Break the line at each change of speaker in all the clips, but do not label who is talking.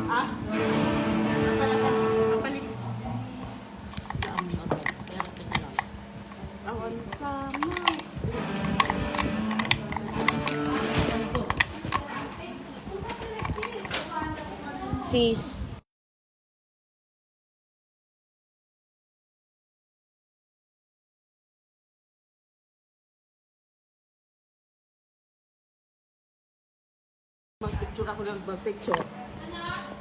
Ah? Kapalit. Awan sama.
Sis.
Mag-picture ako ng mag-picture.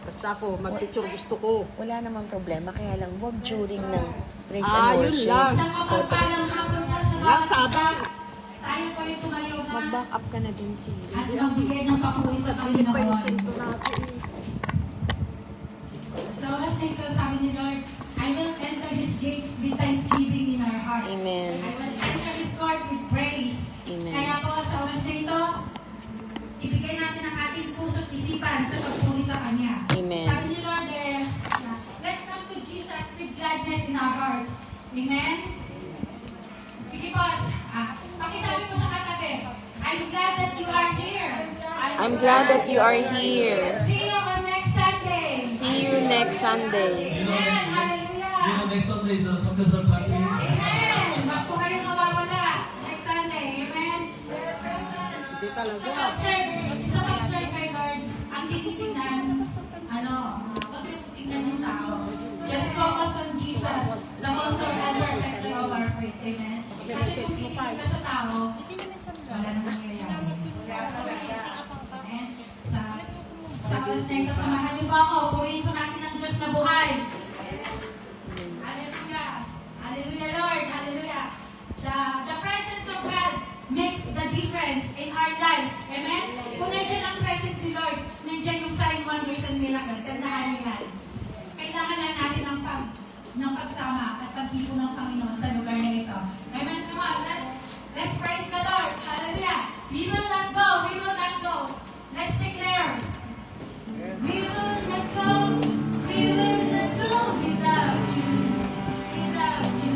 Basta ako, mag-picture gusto ko.
Wala namang problema, kaya lang wag during ng praise
Ah,
and
yun
worship.
lang.
Isang kapagpalang hapon po sa
Lang
bawat
sabi.
isa. Tayo po yung tumayo na
Mag-back up ka na din, sis.
at magbigay ng papuri sa
Dinig pa yung
Panginoon.
sinto natin.
Sa oras na ito, sabi ni Lord, I will enter His gates with thanksgiving in our hearts.
Amen.
I will enter His court with praise.
Amen.
Kaya po, sa oras na ito, ibigay natin ang ating puso't isipan sa pagpuri sa Kanya.
Amen.
Sabi ni Lord, let's come to Jesus with gladness in our hearts. Amen? Sige po, pakisabi mo sa katabi, I'm glad that you are here.
I'm glad that you are here.
See you on next Sunday.
See you next Sunday.
Amen. Hallelujah.
next Sunday is a samgyeopsal party.
Amen. Wag po kayong mawawala. Next Sunday. Amen.
Hindi talaga.
Sa pag-serve kay Lord, ang tinitingnan, wag niyo tingnan yung tao. Just focus on Jesus, the author and perfecter of our faith. Amen. Kasi kung titingin ka sa tao, wala nang mangyayari. Amen. Sa oras na ito, samahan niyo ba ako? Purihin po natin ang Diyos na buhay. Hallelujah. Hallelujah, Lord. Hallelujah. The presence of God makes the difference in our life. Amen? Kung nandiyan ang presence ni Lord, nandiyan yung sign, wonders, and miracle. Tandaan niyo yan. Kailangan lang natin ng pagsama at pag-ipo ng Panginoon sa lugar na ito. Amen? Come on, let's praise the Lord. Hallelujah. We will not go. We will not go. Let's declare. We will not go. We will not go without you. Without you.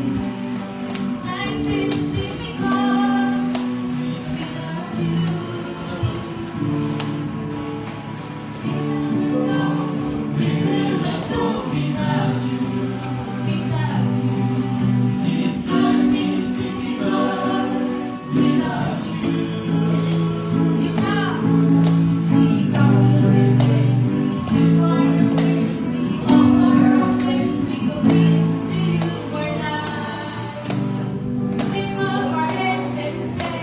Life is difficult. Without you. We will not go without you. Without you. This life is difficult. Without you. We come to this place. We offer our praise. We commit to you our life. We lift up our hands and say,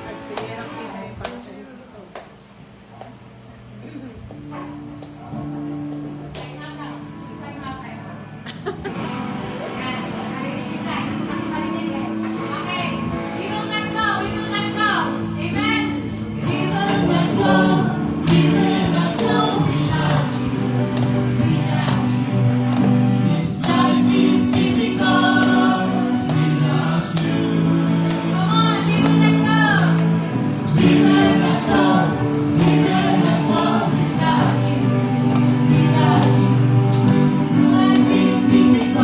At sinirap din eh, para sa gusto.
Without you.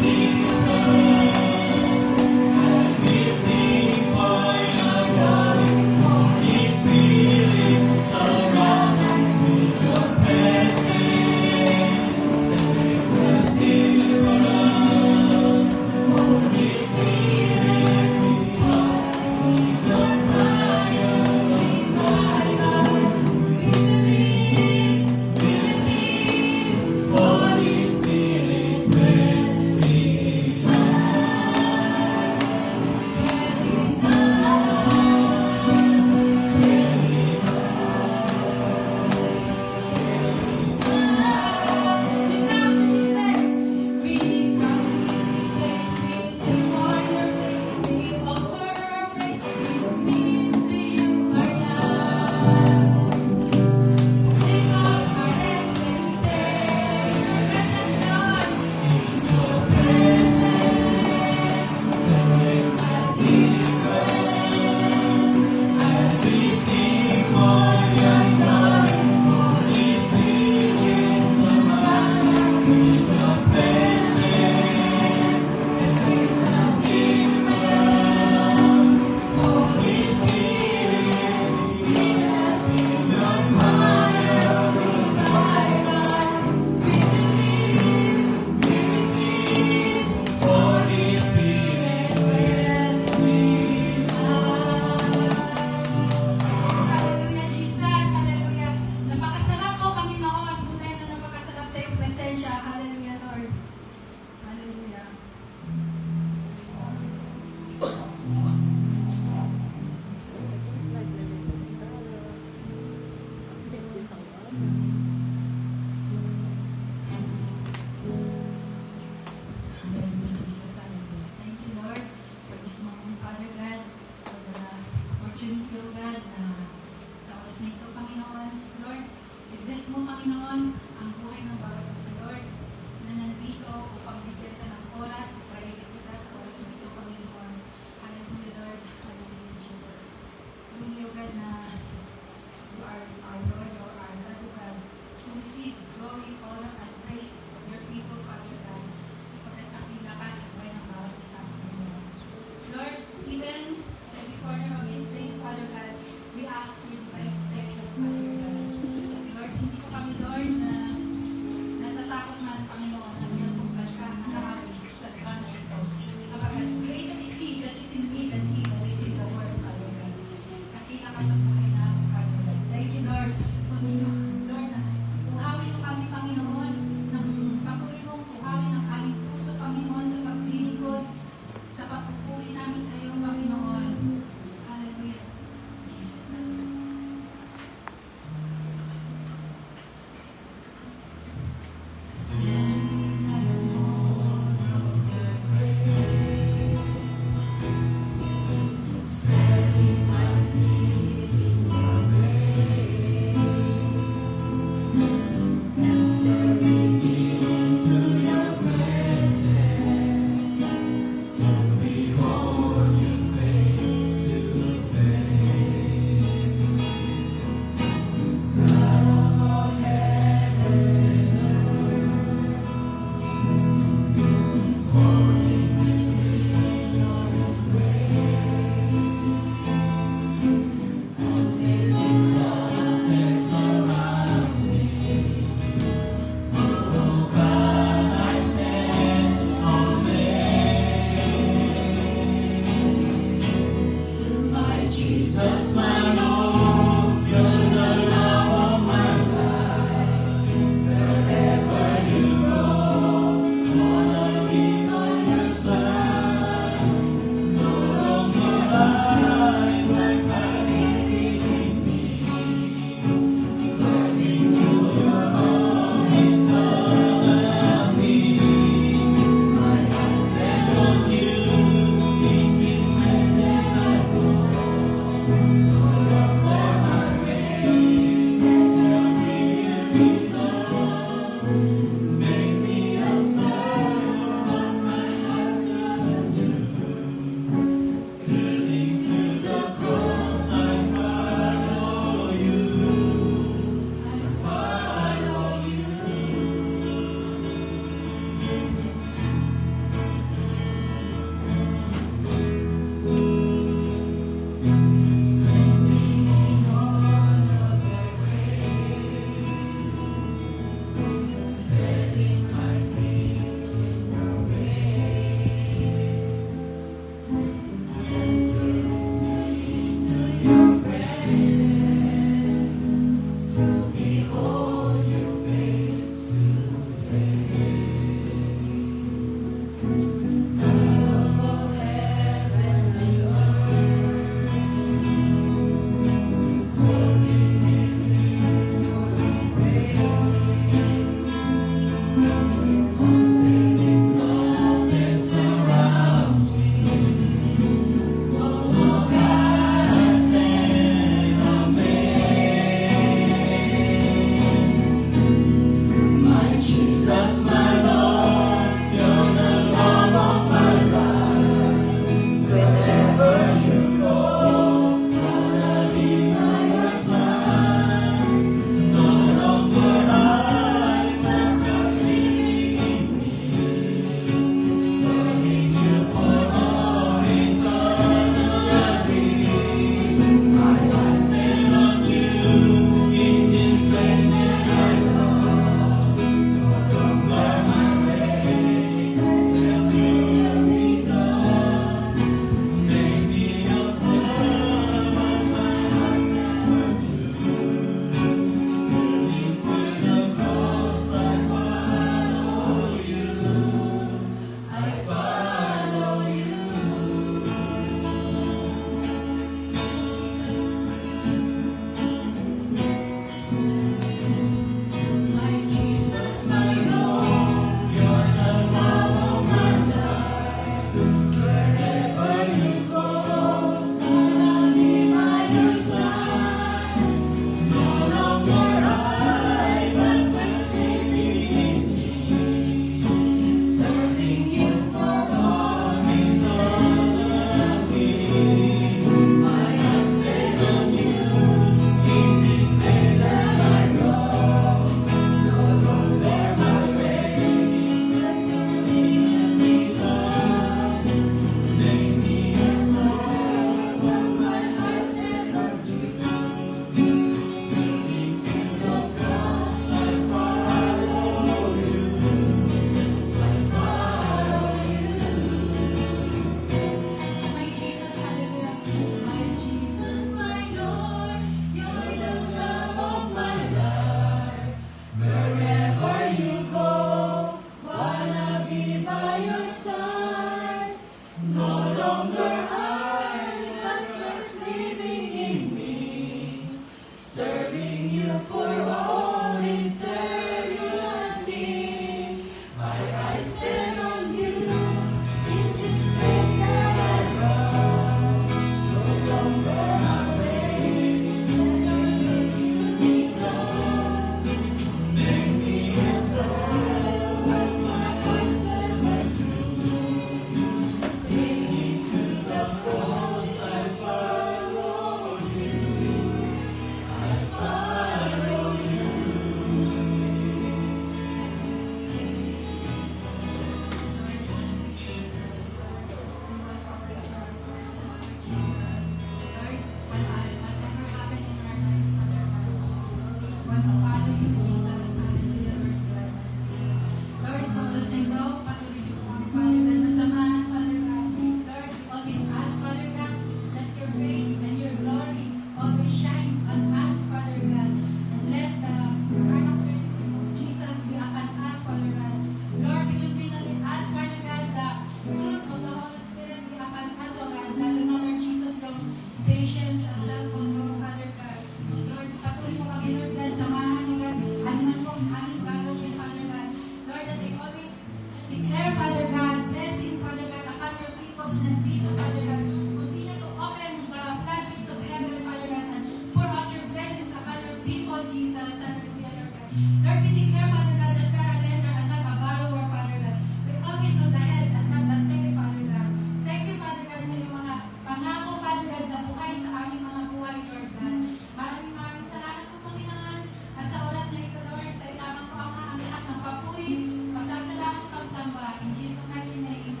Jesus. Hallelujah, Lord God. Lord, we declare, Father God, that we are a lender and not a borrower, Father God. We always on the head and not the tail, Father God. Thank you, Father God, sa iyong mga pangako, Father God, na buhay sa aming mga buhay, Lord God. Maraming salamat po, Panginoon. At sa oras na ito, Lord, sa ilamang po ang lahat ng papuri, pasasalamat pagsamba. In Jesus' mighty name.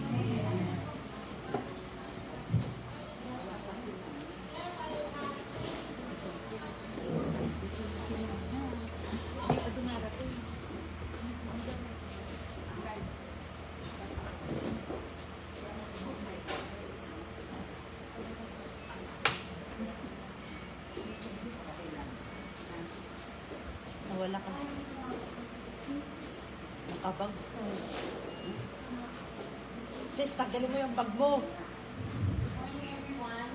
Amen.
Nawala kasi. Nakabag. Sis, tanggalin mo yung bag mo.
Good morning, everyone.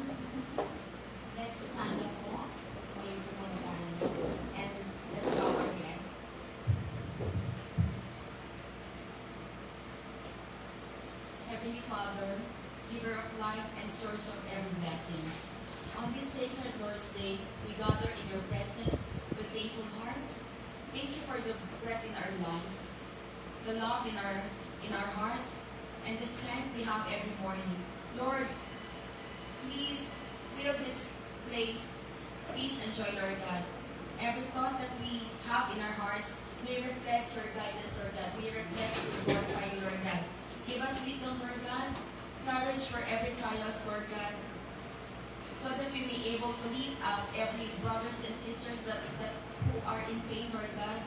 Let's stand up po for you to move on. And let's bow our head. Heavenly Father, giver of life and source of every blessings. On this sacred Lord's Day, we gather in your presence with thankful hearts. Thank you for the breath in our lungs, the love in our hearts, and the strength we have every morning. Lord, please fill this place, peace and joy, Lord God. Every thought that we have in our hearts, may reflect your guidance, Lord God. May reflect your word by you, Lord God. Give us wisdom, Lord God, courage for every trials, Lord God, so that we may able to lift up every brothers and sisters that who are in pain, Lord God.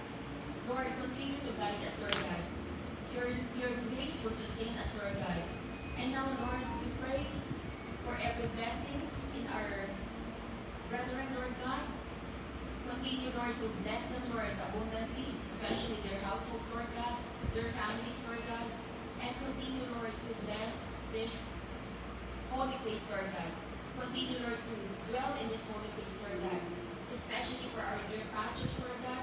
Lord, continue to guide us, Lord God. Your grace will sustain us, Lord God. And now, Lord, we pray for every blessings in our brethren, Lord God. Continue, Lord, to bless them, Lord, abundantly, especially their household, Lord God, their families, Lord God. And continue, Lord, to bless this holy place, Lord God. Continue, Lord, to dwell in this holy place, Lord God, especially for our dear pastors, Lord God.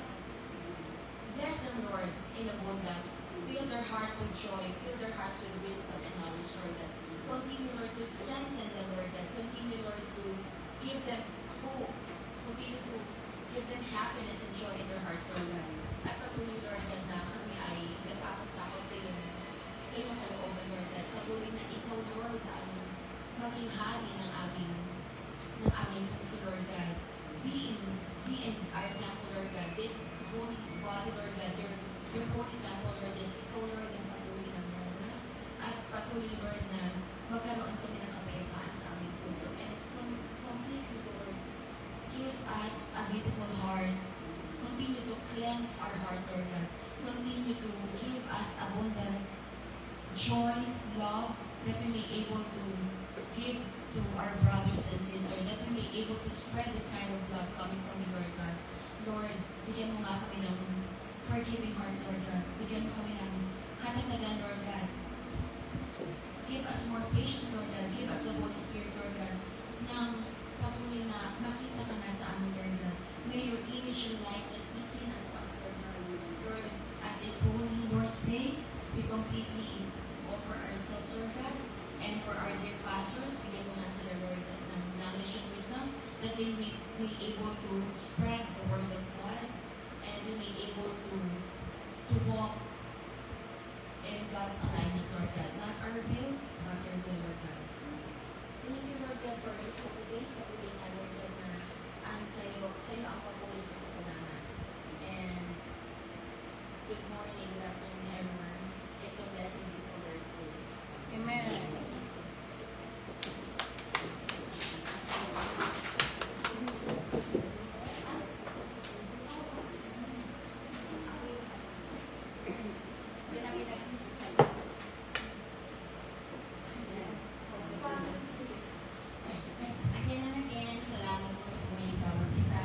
Bless them, Lord, in abundance. Fill their hearts with joy. Fill their hearts with wisdom and knowledge, Lord God. Continue, Lord, to strengthen them, Lord God. Continue, Lord, to give them hope. Continue to give them happiness and joy in their hearts, Lord God. At patuloy, Lord God, na kami ay nagpapasakot sa iyong kalooban, Lord God. Patuloy na ikaw, Lord, ang maging hari ng aming puso, Lord God. Be in our temple, Lord God. This holy body, Lord God, your holy temple, Lord, and ikaw, Lord, ang patuloy ng muna. At patuloy, Lord, na magkaroon kami ng kapayapaan sa aming puso. And completely, Lord, give us a beautiful heart. Continue to cleanse our heart, Lord God. Continue to give us abundant joy, love, that we may able to give to our brothers and sisters, that we may able to spread this kind of love coming from you, Lord God. Lord, bigyan mo nga kami ng forgiving heart, Lord God. Bigyan mo kami ng katatagan, Lord God. Give us more patience, Lord God. Give us the Holy Spirit, Lord God, nang patuloy na makita ka na sa amin, Lord God. May your image and likeness be seen at us, Lord God. Lord, at this holy Lord's Day, we completely offer ourselves, Lord God, and for our dear pastors, bigyan mo nga sila, Lord, ng knowledge and wisdom, that they may be able to spread the word of God, and we may able to walk in God's alignment, Lord God. Not our will, but your will, Lord God. Thank you, Lord God, for this holy day. Patuloy na, Lord God, na ang sa'yo ang patuloy na sa salamat. And good morning, good afternoon, everyone. It's a blessing before Lord's Day.
Amen.
Again and again, salamat po sa pumili bawat isa.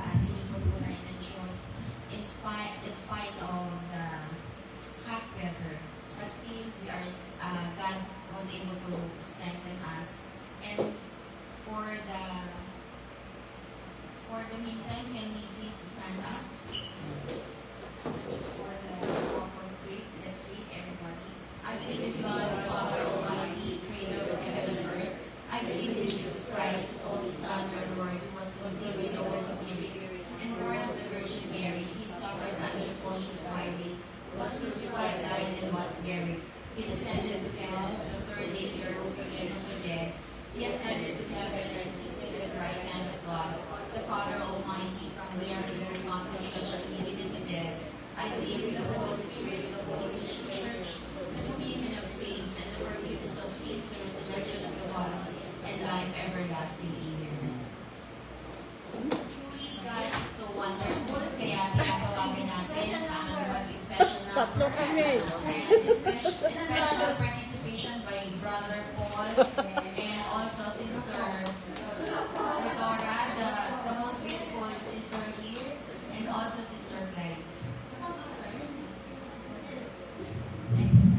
He descended to hell. The third day he arose again from the dead. He ascended to heaven and is seated at the right hand of God, the Father Almighty, from where he will come to judge the living and the dead. I believe in the Holy Spirit, the Holy Christian Church, the communion of saints, and the forgiveness of sins, the resurrection of the body, and life everlasting. Amen. Truly, God is so wonderful, kaya tinatawagin natin ang mag-special na
Tatlo kami.
and special participation by Brother Paul and also Sister Dora, the most beautiful sister here, and also Sister Gladys. Next.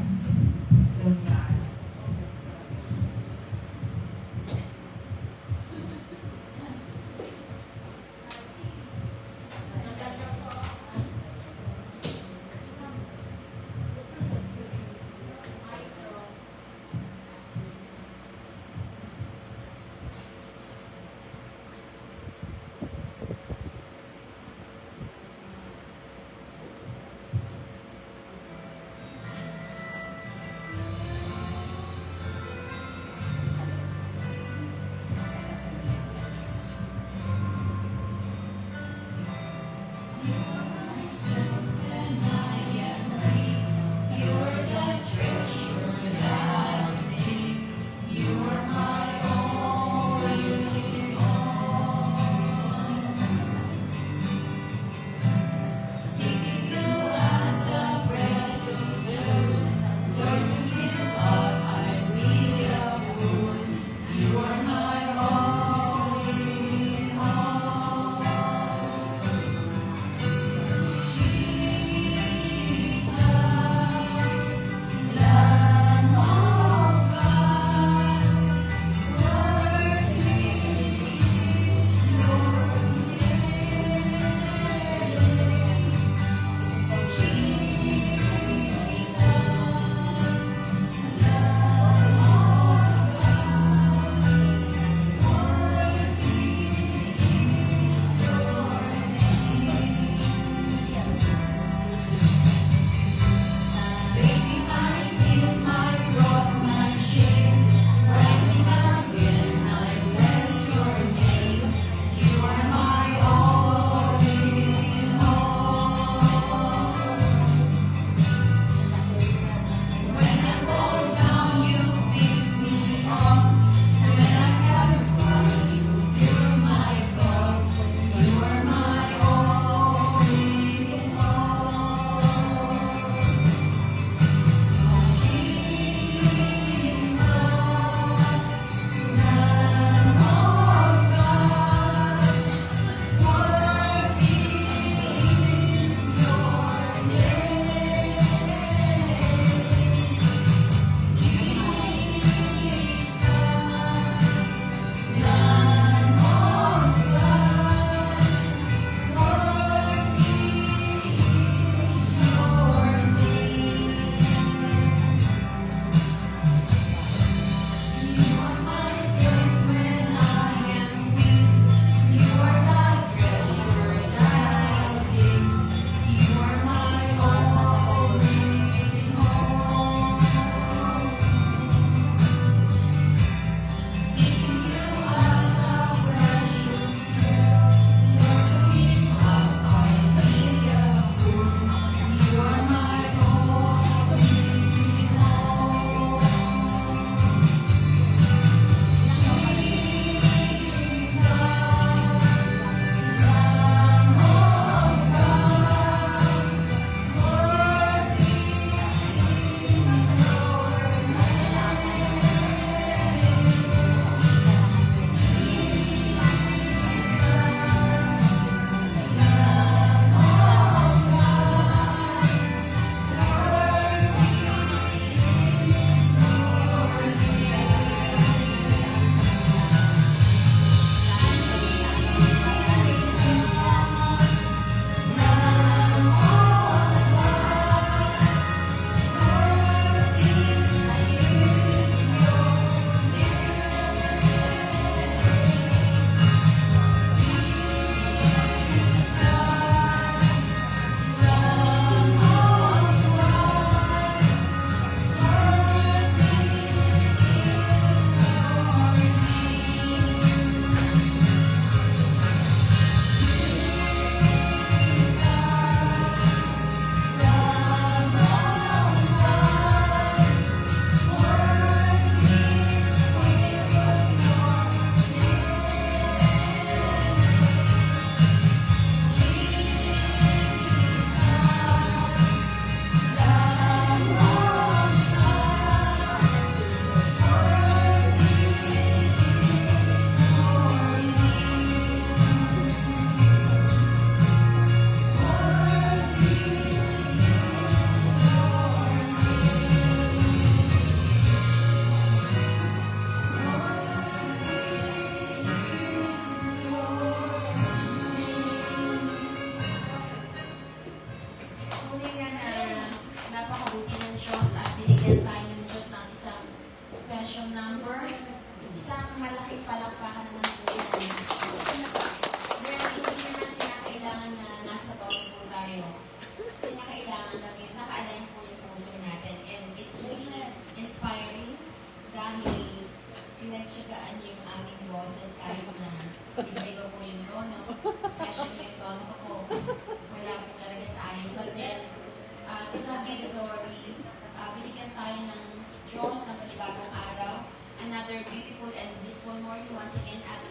beautiful and blissful morning once again at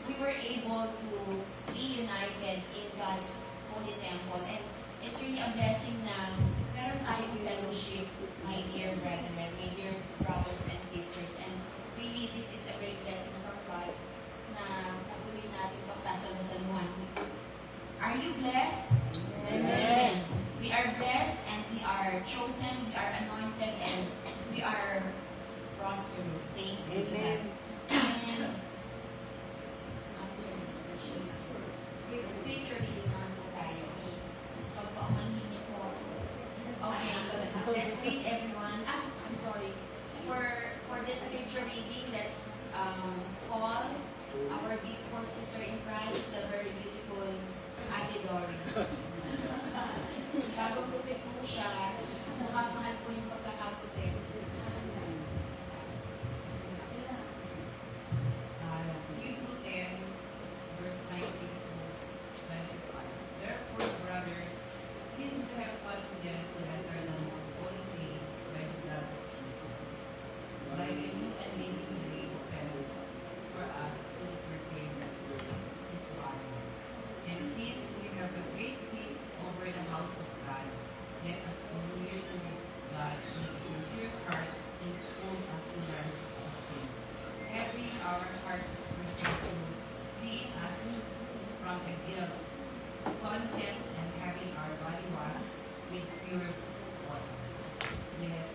we were able to be united in God's holy temple. And it's really a blessing na meron tayong fellowship, my dear brethren, my dear brothers and sisters. And really, this is a great blessing from God na patuloy natin pagsasalusaluhan. Are you blessed? Yes. We are blessed and we are chosen, we are anointed, and we are prosperous. Thanks be to God. And scripture reading naman po tayo. Pagpaumanhin niyo po. Okay, let's read everyone. I'm sorry. For the scripture reading, let's call our beautiful sister in Christ, the very beautiful Ate Dory. Bagong gupit po siya, mukhang mahal po yung pagkakaputi.
Hebrew 10, verse 19 to 25. Therefore, brothers, since we have confidence to enter the most holy place by the blood of Jesus, by a new and living way opened for us through the curtain that is His body. And since we have a great peace over the house of God, let us come near to God with a sincere heart and full assurance of faith, having our hearts prepared to clean us from a guilt conscience and having our body washed with pure water. Let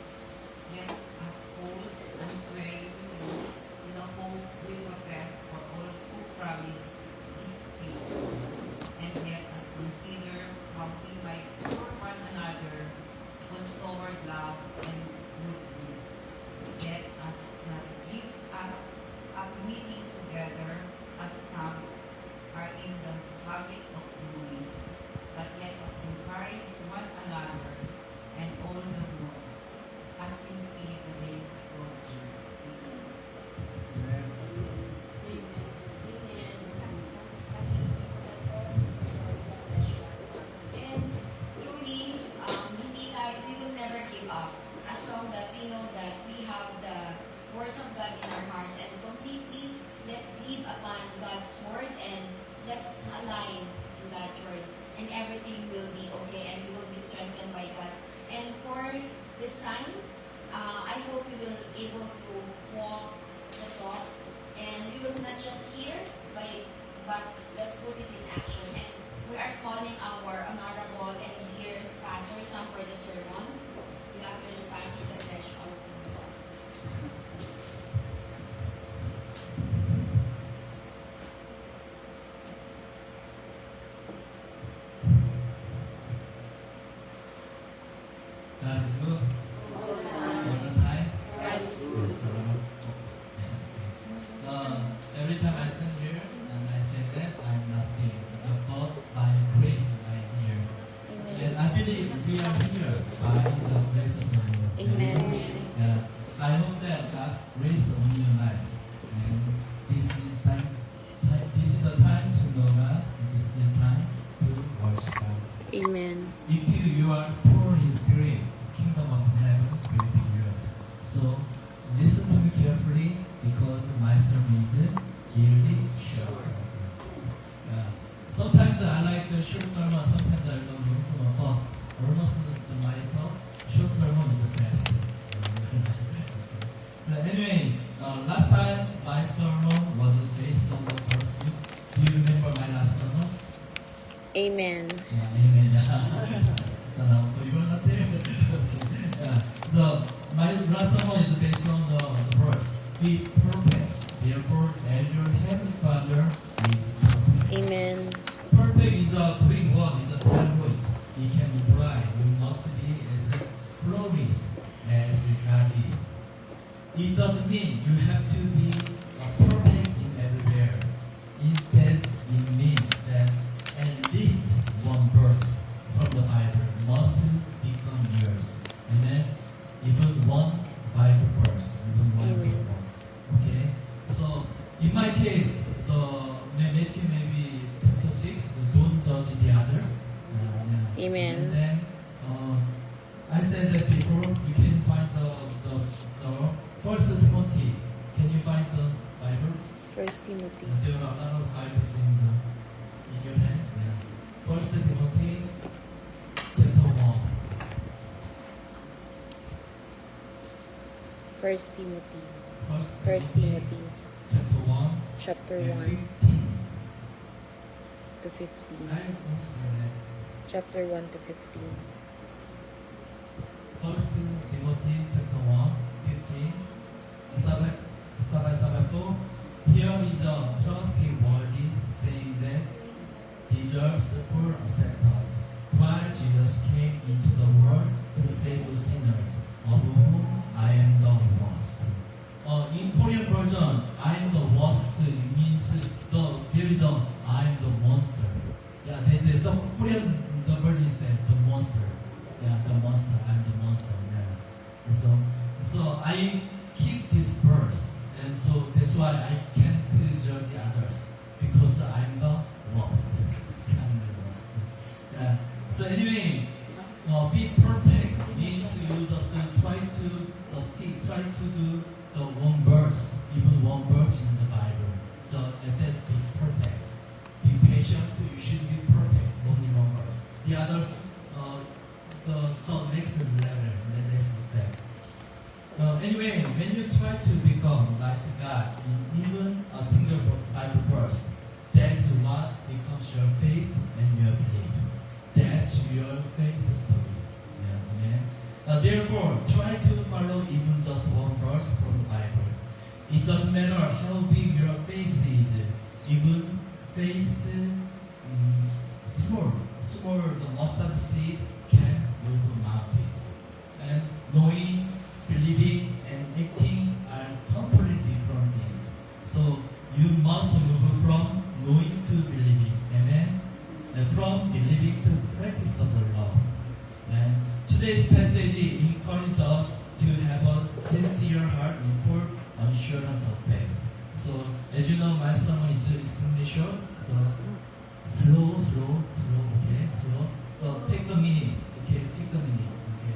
us hold unswearing faith in the hope we profess, for all who promise is faithful. And let us consider how we might support one another toward love and good deeds. Let us not give up meeting together as some are in the habit of doing, but let us encourage one another, and all the more as you see the day approaching.
And truly, we will never give up as long that we know that we have the words of God in our hearts, and completely let's live upon God's word and let's align in God's word, and everything will be okay and we will be strengthened by God. And for this time, I hope we will able to walk the talk, and we will not just hear, but let's put it in action. And we are calling our honorable and dear Pastor Sam for the sermon. Good afternoon, Pastor. God bless you all.
God is good. All the time. Yes. Every time I stand here and I say that I'm nothing, but by grace I am here. And I believe we are here by the grace of the Lord.
Amen.
Yeah. I hope that God's grace on your life. And this is time. This is the time to know God. And this is the time to worship God.
Amen.
If you are poor in spirit, kingdom of heaven will be yours. So listen to me carefully, because my sermon is really short. Sometimes I like the short sermon, sometimes I love long sermon, but almost my thought, short sermon is the best. Anyway, last time my sermon was based on the first week. Do you remember my last sermon?
Amen.
Yeah, amen. So now for you not there. My last sermon is based on the verse. Be perfect. Therefore, as your heavenly Father is perfect.
Amen.
Perfect is a Greek word, is a language. It can imply you must be as glorious as God is. It doesn't mean you have to be perfect in everywhere. Instead, it means that at least one verse from the Bible must become yours. Amen? Even one Bible verse, even one
Amen.
verse. Okay? So, in my case, Matthew maybe chapter 6, don't judge the others. Yeah.
Amen.
And then, I said that before, you can find the First Timothy. Can you find
Timothy.
There are a lot of Bibles in your hands. Yeah. First Timothy chapter 1.
1 Timothy.
First
1 Timothy
chapter 1
chapter
and
1
15.
to 15.
I understand that.
Chapter 1 to 15.
First Timothy chapter 1, 15. Sabay-sabay po. Here is a trustworthy saying that deserves full acceptance. Christ Jesus came into the world to save sinners, of whom I am the worst. In Korean version, I am the worst means there is a I am the monster. Yeah, the Korean version is that the monster. Yeah, the monster. I'm the monster. Yeah. So I keep this verse, and so that's why I can't judge others because I'm the worst. Yeah, I'm the worst. Yeah. So anyway, be perfect means you just try to do the one verse, even one verse in the Bible. So that be perfect. Be patient. You should be perfect. Only one verse. The others, the next level, the next step. Anyway, when you try to become like God in even a single Bible verse, that's what becomes your faith and your belief. That's your faith story. Yeah, amen. Therefore, try to follow even just one verse from the Bible. It doesn't matter how big your faith is, even faith small, the mustard seed can move mountains. And knowing, believing, and acting are completely different things. So you must move from knowing to believing. Amen. And from believing to practice of the law. And today's passage encourages us to have a sincere heart in full assurance of faith. So as you know, my sermon is extremely short. So slow, okay, slow. Take the meaning, okay, take the meaning, okay.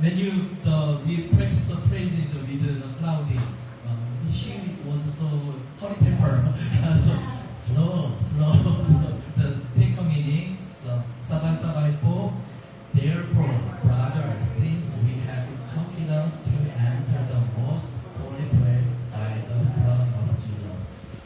When we practice the praise with the Claudia, she was so hot temper, so slow. Take a meaning. So sabay-sabay po. Therefore, brother, since we have confidence to enter the most holy place by the blood of Jesus,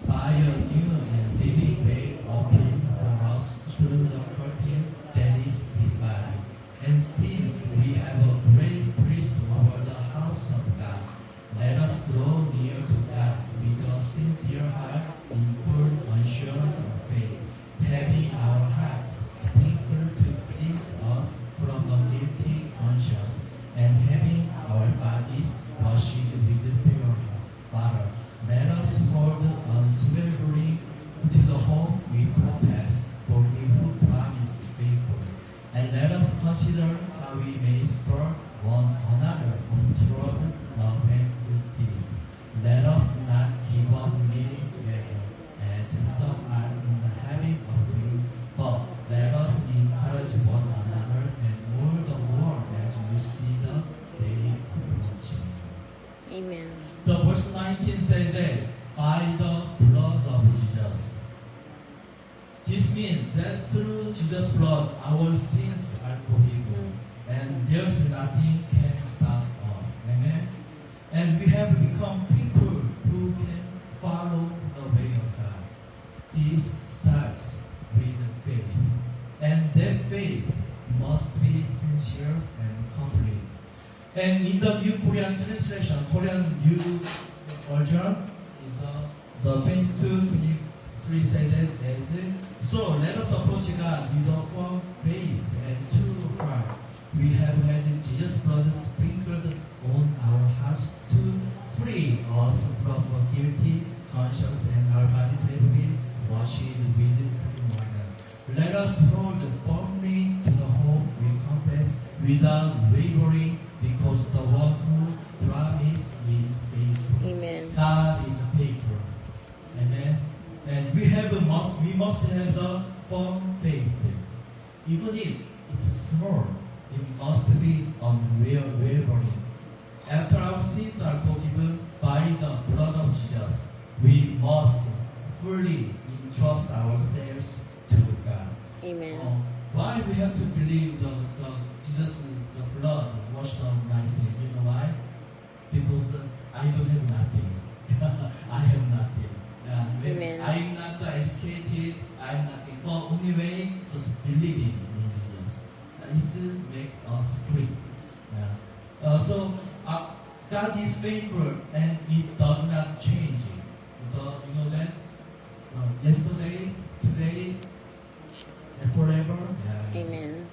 by a new and living way opened for us through the curtain that is His body. And since we have a great priest over the house of God, let us draw near to God with a sincere heart in full assurance of faith, having our hearts sprinkled to cleanse us from a guilty conscience, and having our bodies washed with pure water. Let us hold unswervingly to the hope we profess, for He who promised faithful. And let us consider how we may spur one another on toward love and good deeds. Let us not give up meeting together, as some are in the habit of doing, but let us encourage one another, and all the more as you see the day approaching.
Amen.
The verse 19 says that by the blood of Jesus. This means that through Jesus' blood, our sins are forgiven, and there's nothing can stop us. Amen. And we have become people who can follow the way of God. This starts with faith, and that faith must be sincere and complete. And in the New Korean translation, Korean New version is the 22-23 said that as so let us approach God with a firm faith and true heart. We have had Jesus' blood sprinkled on our hearts to free us from a guilty conscience, and our bodies have been washed with clean water. Let us hold firmly to the hope we confess without wavering, because the one who promised is faithful.
Amen.
God is faithful. Amen. And we must have the firm faith. Even if it's small, it must be unwavering. After our sins are forgiven by the blood of Jesus, we must fully entrust ourselves to God.
Amen.
Why we have to believe the Jesus, the blood washed out my sin? You know why? Because I don't have nothing. I have nothing.
Amen.
I'm not educated. I'm nothing. But only way just believing in Jesus. This makes us free. So God is faithful and it does not change. You know that? Yesterday, today, and forever.
Amen.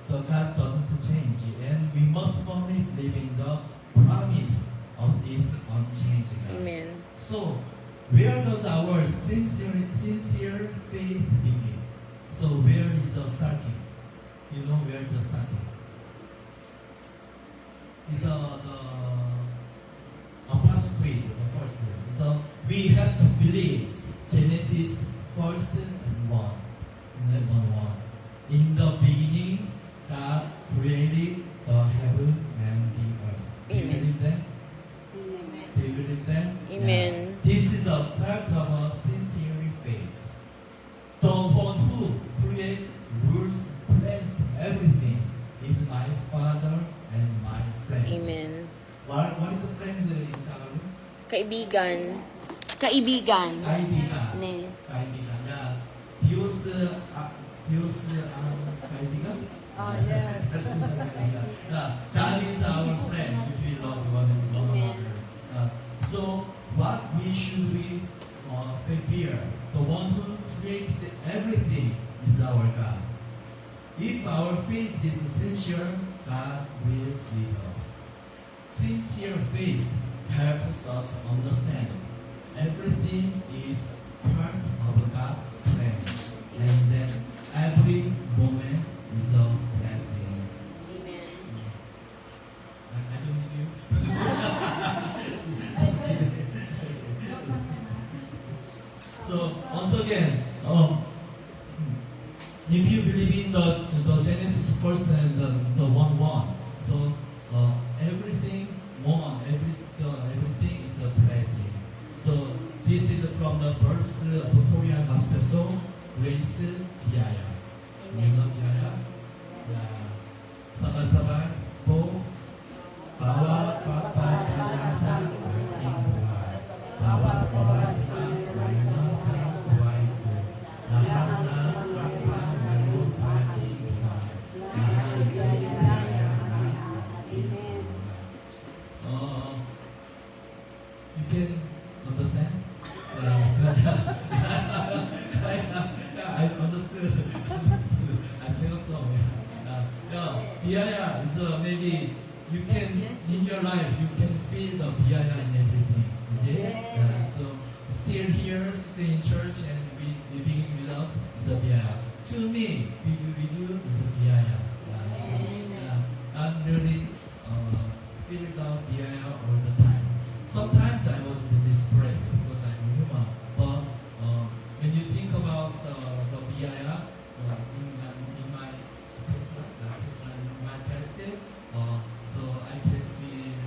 So God doesn't change, and we must firmly believe in the promise of this unchanging God.
Amen.
So, where does our sincere faith begin? So, where is the starting? You know where the starting? It's the Apostle Creed, the first. So, we have to believe Genesis 1 and 1. In the beginning, God created the heaven and the earth. Do you
Amen.
believe that? Do you believe that?
Amen.
Yeah. This is the start of a sincere faith. The one who creates, rules, plans everything is my Father and my friend.
Amen.
What is a friend in Tagalog?
Kaibigan. Kaibigan.
Kaibigan.
Ne.
Kaibigan. Yeah. Diyos kaibigan?
Yes.
God is our friend if we love one
Amen.
another. So, what we should be fear? The one who created everything is our God. If our faith is sincere, God will lead us. Sincere faith helps us understand everything is part of God's plan, and that every moment is a blessing.
Amen.
I don't need you. So once again, if you believe in the Genesis first and the 1:1, so everything everything is a blessing. So this is from the verse of the Korean gospel song, Grace Biaya. You know Biaya? Yeah. Sabay-sabay po, bawat pagpapalasa aking buhay, bawat oras na mayroon sa buhay ko, lahat ng pagpapalaro sa aking buhay, lahat ay biyaya ng aking buhay. You can understand? I understood. I sing a song. Biaya is maybe you can in your life you can feel the biaya in everything. Is it? So still here, stay in church and be living with us is a biaya. To me, we do is a biaya. So, I'm really feel the biaya all the time. Sometimes I was desperate because I'm human, but when you think about the biaya in my past life, so I can feel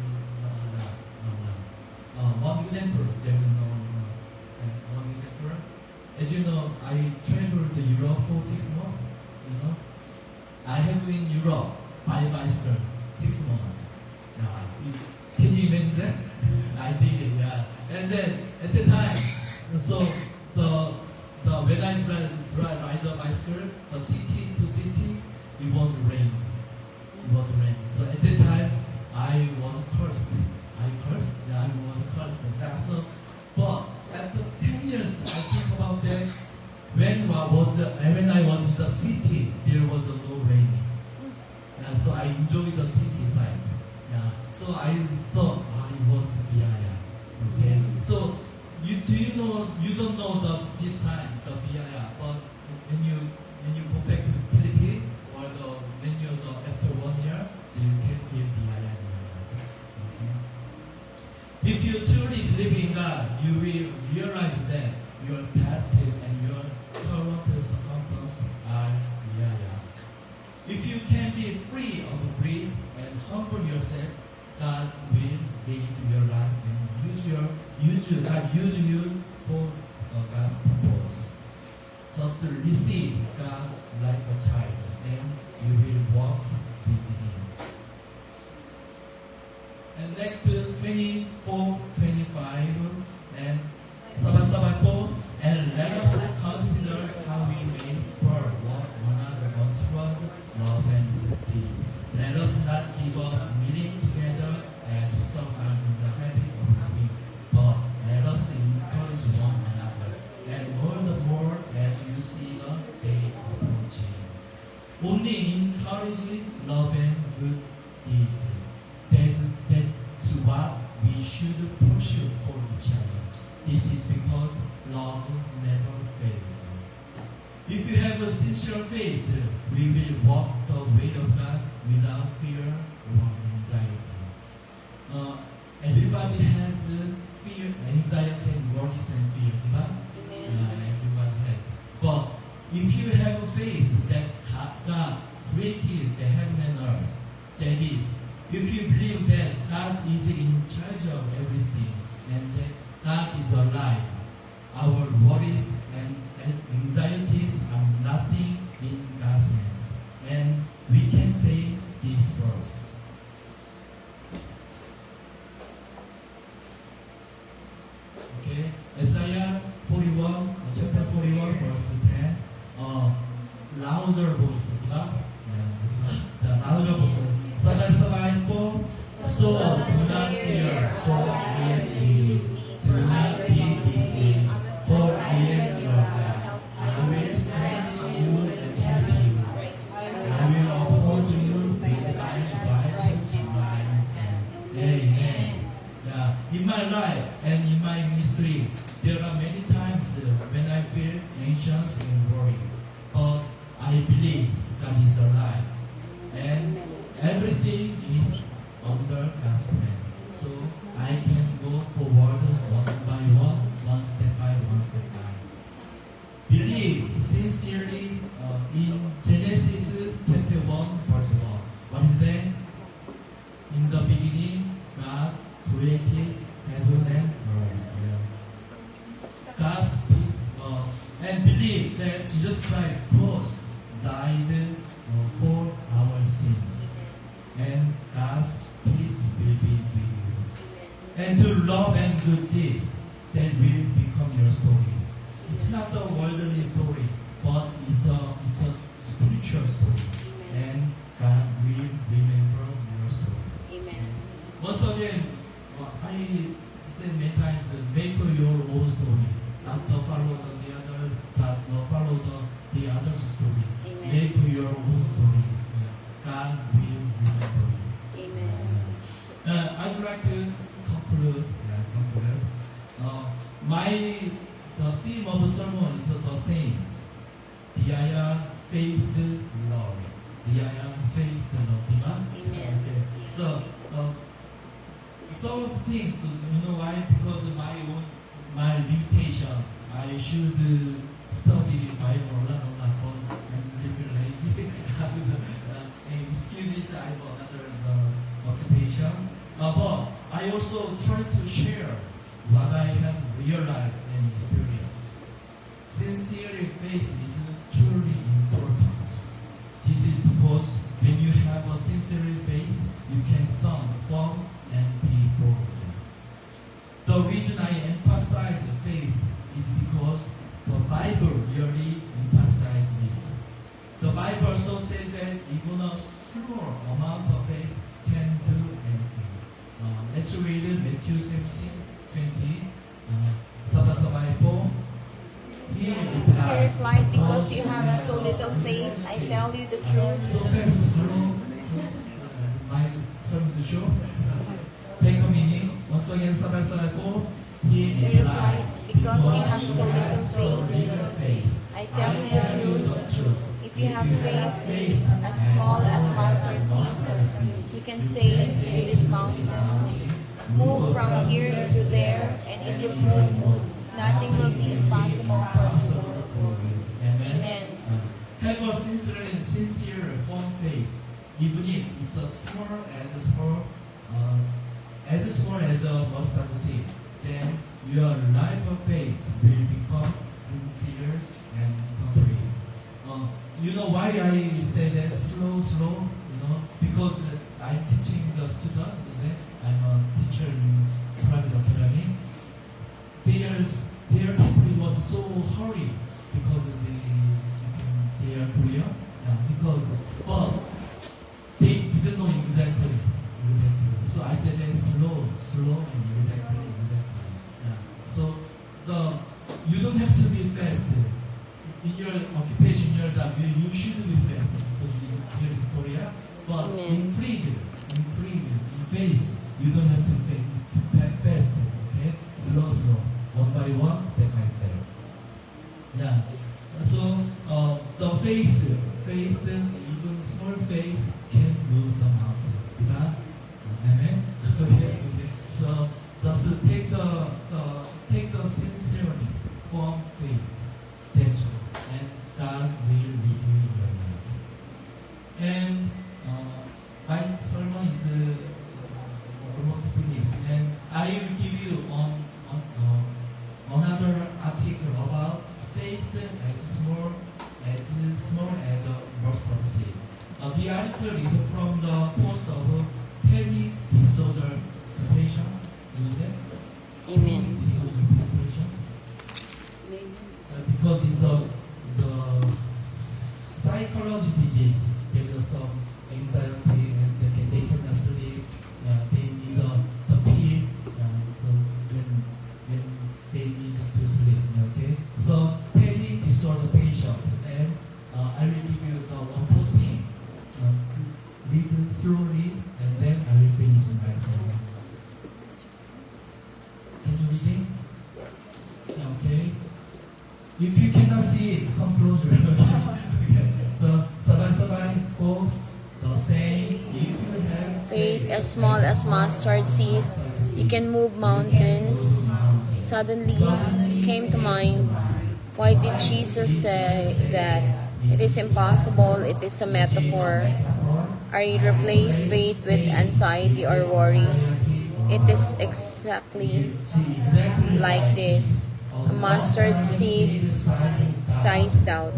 one example. There's one example. As you know, I traveled to Europe for 6 months. You know, I have been in Europe by bicycle 6 months. Can you imagine that? I did it, yeah. And then at the time, so when I ride the bicycle, the city to city, it was raining. It was raining. So at that time, I was cursed. I was cursed. Yeah, so, but after 10 years, I think about that. When I was in the city, there was no rain. Yeah, so I enjoyed the city side. Yeah, so I thought I was Biaya. Okay, so you don't know this time the Biaya, but when you go back to Philippines or when you're after 1 year, so you can feel Biaya in your life. Okay? If you truly believe in God, you will realize that your past and your current circumstances are Biaya. If you can be free of greed and humble yourself, God will lead your life and God use you for God's purpose. Just receive God like a child, and you will walk with Him. And next to 24, 25, and sabat-sabat po, and let us consider how we may spur one another on toward love and good deeds. Let us not give up meeting together and some are in the habit of doing, but let us encourage one another, and all the more as you see the day approaching. Only encourage love and good deeds. That's what we should pursue for each other. This is because love never fails. If you have a sincere faith, we will walk the way of God without fear or anxiety. Everybody has fear, anxiety, and worries and fear, right? Everybody has. But if you have a faith that God created the heaven and earth, that is, if you believe that God is in charge of everything and that God is alive, our worries and anxieties are nothing in God's hands. And we can say this verse. Okay, Isaiah 41, chapter 41, verse 10. Louder voice, diba? The louder voice. Sabay-sabay po. So do not fear, for I am with you. Do not be dismayed, for I am your God. I will strengthen you and help you. I will uphold you with my righteous right hand. Amen. Yeah. In my life and in my ministry, there are many times when I feel anxious and worried. But I believe God is alive. And everything is under God's plan. So I can go forward one by one step by one step by. Believe sincerely in Genesis chapter 1, verse 1. What is that? In the beginning, God created heaven and earth. God's peace and believe that Jesus Christ cross died for our sins. And God's peace will be with you. And to love and good deeds, that will become your story. It's not a worldly story, but it's a spiritual story. And God will remember your story.
Amen.
Once again, I said many times, make your own story. Not to follow the other, but follow the other's story.
Amen.
Make your own story. God will remember you.
Amen.
I'd like to conclude. The theme of the sermon is the same. Via faith, love. Via faith, love.
Amen.
Okay. So, some things, why? Because of my limitation, I should study Bible a lot, but I'm a little lazy. Excuses, I have another occupation. But I also try to share what I have realized and experienced. Sincere faith is truly important. This is because when you have a sincere faith, you can stand firm and be bold. The reason I emphasize faith is because the Bible really emphasizes it. The Bible also says that even a small amount of faith can do anything. Let's read Matthew 17:20. Sabay-sabay po. He
He
replied,
replied, because you have so little faith, I tell you the truth.
So fast, hello. My sermon to show. Take a minute. Once again, sabay-sabay po. He
He replied, because you have so little
faith,
faith, I tell you the truth. If you have faith as small as mustard seeds, you can say to this mountain, move from here to there, and it will move. Nothing will be impossible for you. Amen.
Have a sincere, firm faith, even if it's as small as small as a mustard seed, then your life of faith will become sincere and complete. You know why I say that slow? You know, because I'm teaching the student. I'm a teacher in private academy. Their people was so hurry because they are Korean. Because but they didn't know exactly. So I said that slow and exactly. Yeah. So you don't have to be fast. In your occupation, your job, you should be fast because here is Korea. But
Amen.
in freedom, in faith, you don't have to fast. Okay, slow, one by one, step by step. Yeah. So the faith, even small faith can move the mountain. Yeah? Amen. Okay. So just take the sincerity from faith. That's all. And God will lead you in your life. And my sermon is almost finished. And I will give you another article about faith as small as a mustard seed. The article is from the post of panic disorder patient. You know that?
Amen.
Panic disorder patient. Because it's the psychology disease. There is some anxiety and they cannot sleep. They need the pill. So when they need to sleep, okay. So panic disorder patient, and I will give you the one posting. Read slowly, and then I will finish my sermon. Can you read it? Okay. If you cannot see it, come closer. Okay. So, sabay-sabay po, the same. If you have
Faith as small as mustard seed, you can move mountains. Suddenly came to mind, why did Jesus say that it is impossible, it is a metaphor? Are you replace faith with anxiety or worry? It is exactly like this. A mustard seed size doubt.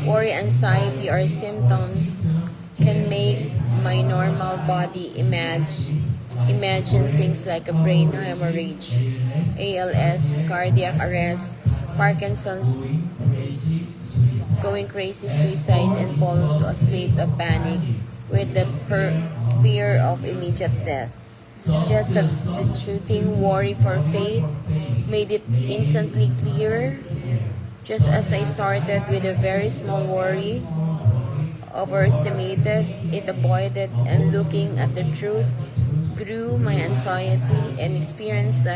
Worry, anxiety, or symptoms can make my normal body imagine things like a brain hemorrhage, ALS, cardiac arrest, Parkinson's, going crazy, suicide, and fall to a state of panic with that fear of immediate death. Just substituting worry for faith made it instantly clear. Just as I started with a very small worry, overestimated, it avoided, and looking at the truth grew my anxiety and experienced a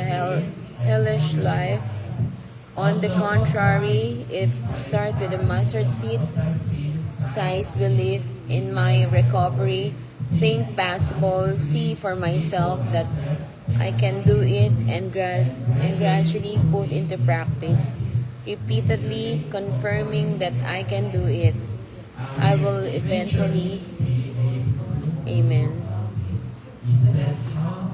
hellish life. On the contrary, if start with a mustard seed size belief in my recovery, think possible, see for myself that I can do it, and gradually put into practice, repeatedly confirming that I can do it, I will eventually. Amen.
Is that how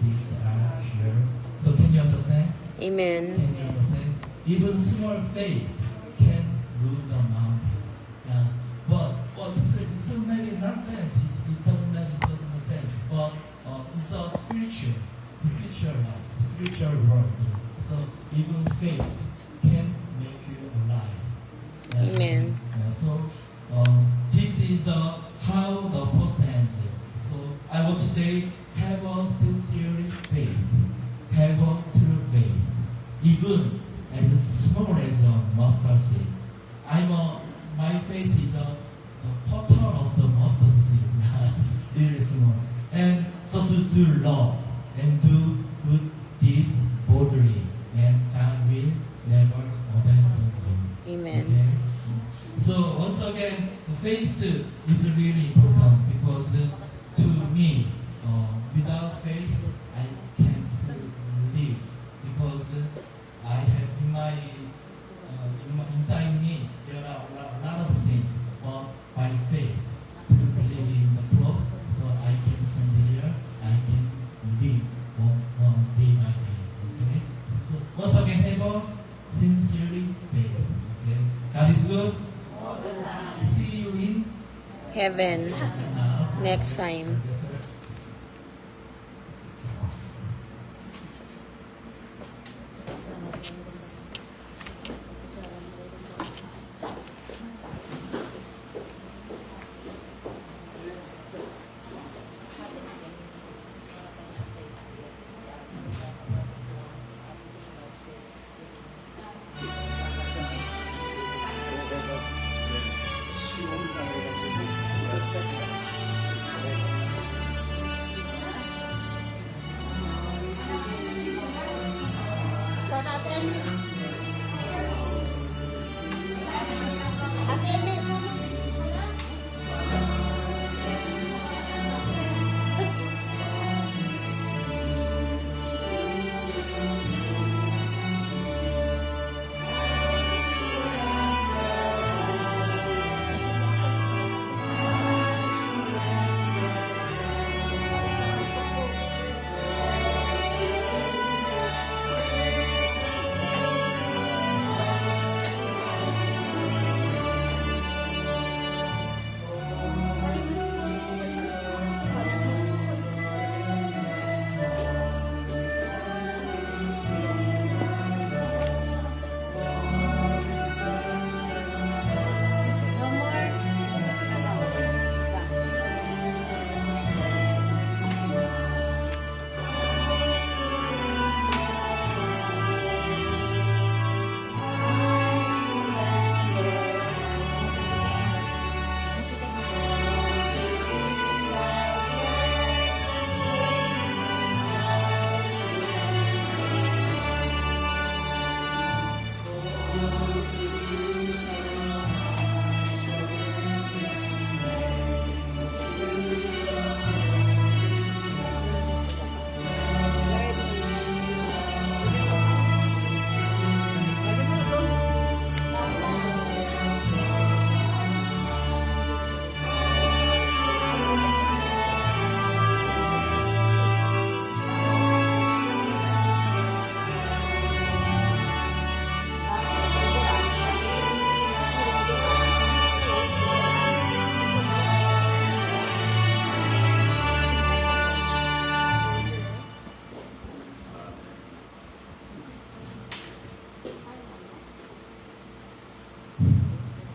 these are here? So can you understand?
Amen.
Can you understand? Even small faith can move the mountain. Yeah. But it's maybe nonsense. It doesn't make sense. But it's a spiritual life, spiritual world. So even faith can make you alive. Yeah.
Amen.
Yeah. So this is how the post ends. So I want to say, have a sincere faith, have a true faith, even as small as a mustard seed. My faith is the quarter of the mustard seed. It's really small. And just do love and do good deeds boldly, and God will never abandon you.
Amen.
Okay? So once again, faith is really important because to me, without faith, I can't live because I have inside me there are a lot of things, but by faith to believe in the cross, so I can stand here, I can live
heaven next time.
Ikaw na, Ate Emmy. Ate Emmy.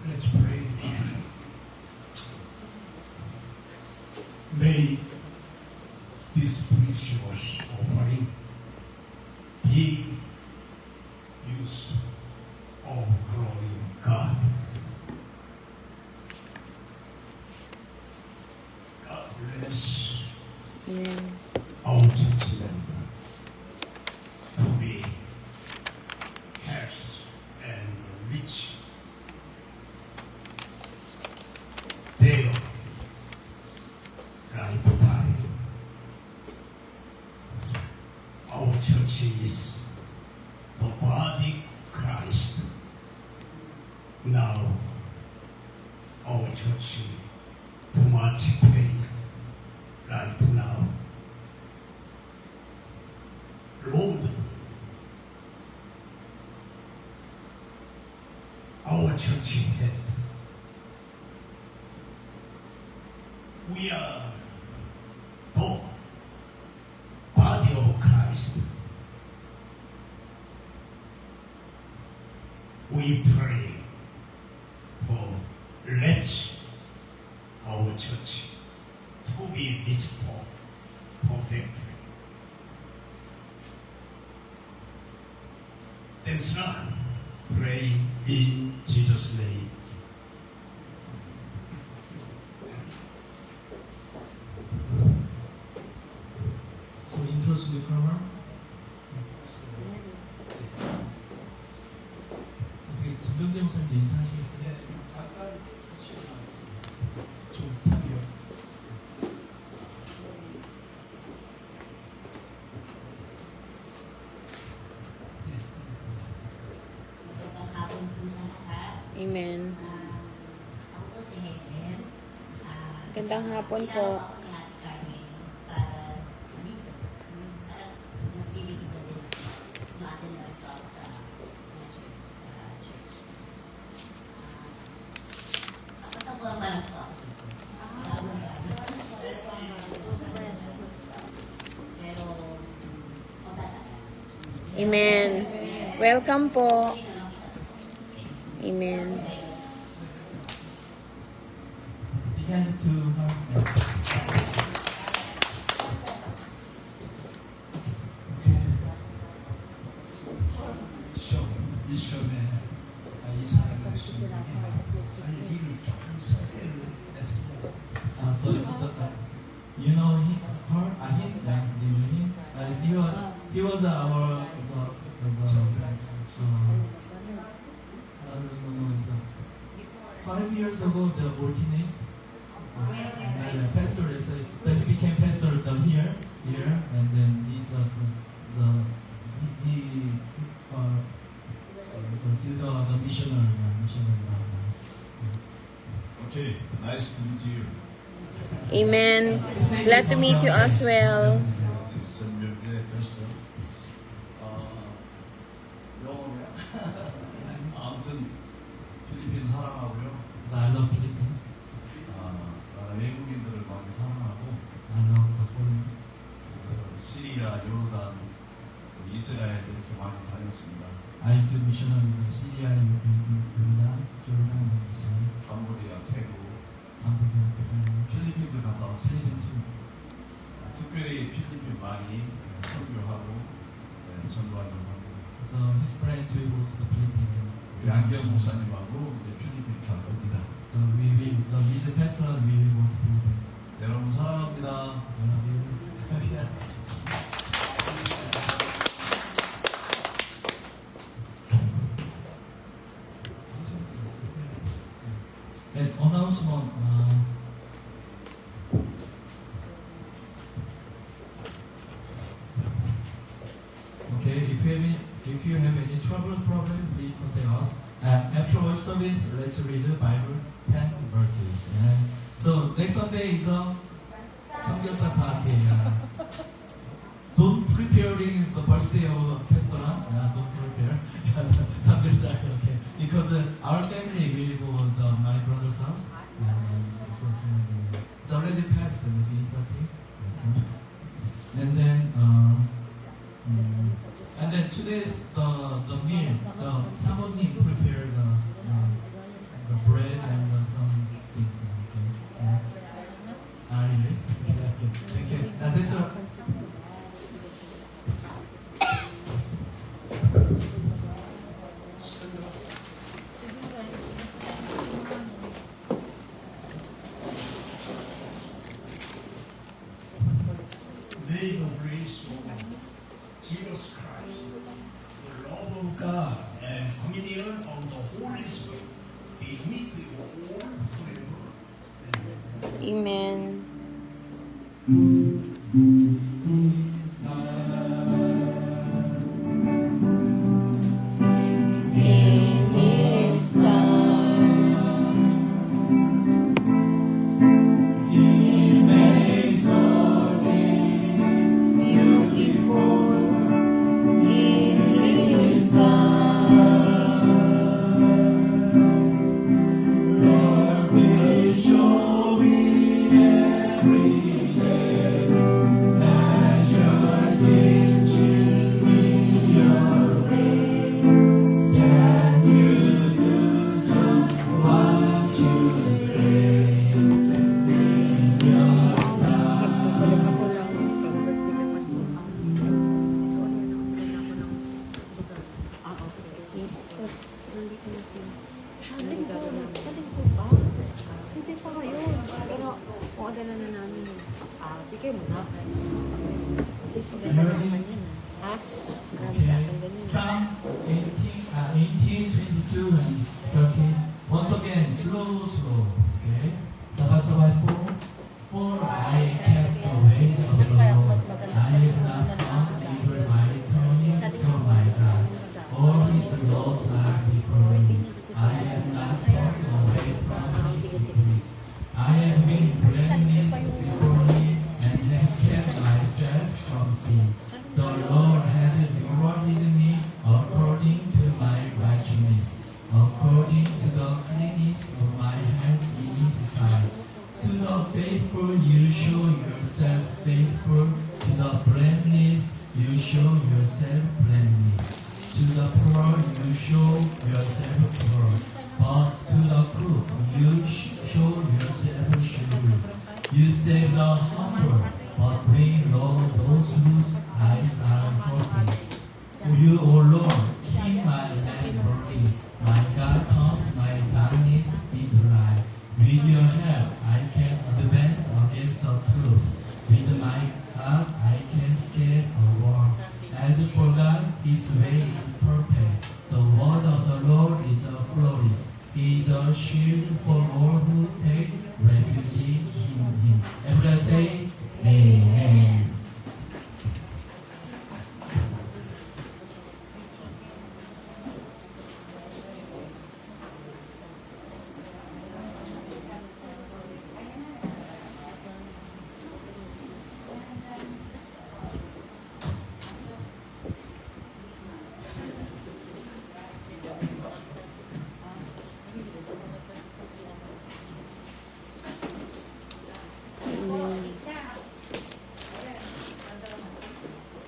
Let's pray. May this precious offering be used of glory God. God bless
Amen.
our church member to be health and rich. Their lifetime. Our church is the body Christ. Now, our church too much pain right now. Lord, our church head. We are the body of Christ. We pray for let our church to be restored perfectly. Thanks God. Pray in Jesus' name.
So introduce the program. 어떻게 전병재 목사님 인사하시겠어요?
네, 잠깐 좀 풀려.
Magandang hapon po sa lahat.
Amen.
Ako po si Helen.
Gandang hapon po.
Sinama ako ni Ate Carmen para dito. At nagpili ko din. Sumatin na ito ako sa church. Kapatang ko naman po ako dito.
Amen. Welcome po. Amen.
Begins to
이 시험에 이 사람의 수능에 할 일을 조금 소개를 했습니다.
so you know him, her, him, like do you know him? He was our no, 5 years ago the ordinate pastor. Then he became pastor here, and then this was he do the missionary.
Okay, nice to meet you.
Amen. Glad to meet you as well.
선명대 pastor. 영어야. 아무튼 필리핀 사랑하고요.
I love Philippines.
나라 외국인들을 많이 사랑하고
I love the foreigners.
그래서 시리아, 요르단, 이스라엘 이렇게 많이 다녔습니다.
I do missionary in Syria, Jordan, and Israel,
캄보디아, 태국,
Cambodia,
필리핀도 갔다 왔어요.
Philippines too.
특별히 필리핀 많이 선교하고 전도활동하고
So his plan to go to the Philippines.
우리 안경 목사님하고 이제 필리핀 갈 겁니다.
So we will, with the pastor, we will go to Philippines.
여러분 사랑합니다.
I love you. And announcement. Okay, if you have any trouble problem, please contact us. After our service, let's read the Bible 10 verses. So next Sunday is a Samgyeopsal party. Don't preparing the birthday of Pastor. Don't prepare Samgyeopsal. Okay, because our family will go to my brother's house. It's already passed maybe 30. And then today's the meal. The samonim prepared the bread and some things. Okay. Really? Okay. That's all.
May the grace of Jesus Christ, the love of God, and communion of the Holy Spirit be with you all forever. Amen.
Amen.
Psalm 18, 22 and 13. Once again, slow. Okay. Sabay-sabay po. For I kept the way of the Lord. I have not done evil by turning from my God. All his laws are before me. I have not turned away from his ways. I have been blameless before me and have kept myself from sin. The Lord has rewarded me according to my righteousness, according to the cleanness of my hands in his sight. To the faithful you show yourself faithful, to the blameless helpless, you show yourself friendly. To the poor, you show yourself poor. But to the crook, you show yourself shrewd. You save the humble, but bring low those whose eyes are hurting. You, O Lord, keep my lamp burning. My God turns my darkness into light. With your help, I can advance against the truth. With my God, I can scale a wall. As for God, His way is perfect. The word of the Lord is a flourish. He is a shield for all who take refuge in Him. Everyone say, Amen.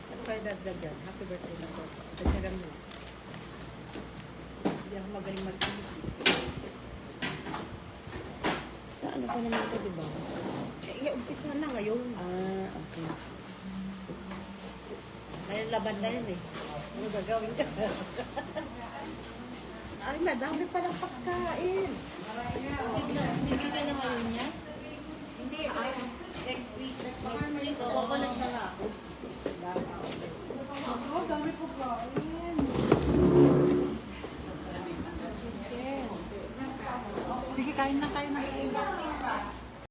At kaya dagdagan, happy birthday na so. Dagdagan mo. Hindi ako magaling mag-isip.
Sa ano pa naman ito, di ba?
Eh, umpisa na ngayon.
Ah, okay.
Kaya laban na yun eh. Ano gagawin ka? Ay, madami palang pagkain. Bigyan na ngayon niya? Hindi, next week. Paano ito? Kukulit na nga ako.
Dami po kain. Sige, kain na tayo ng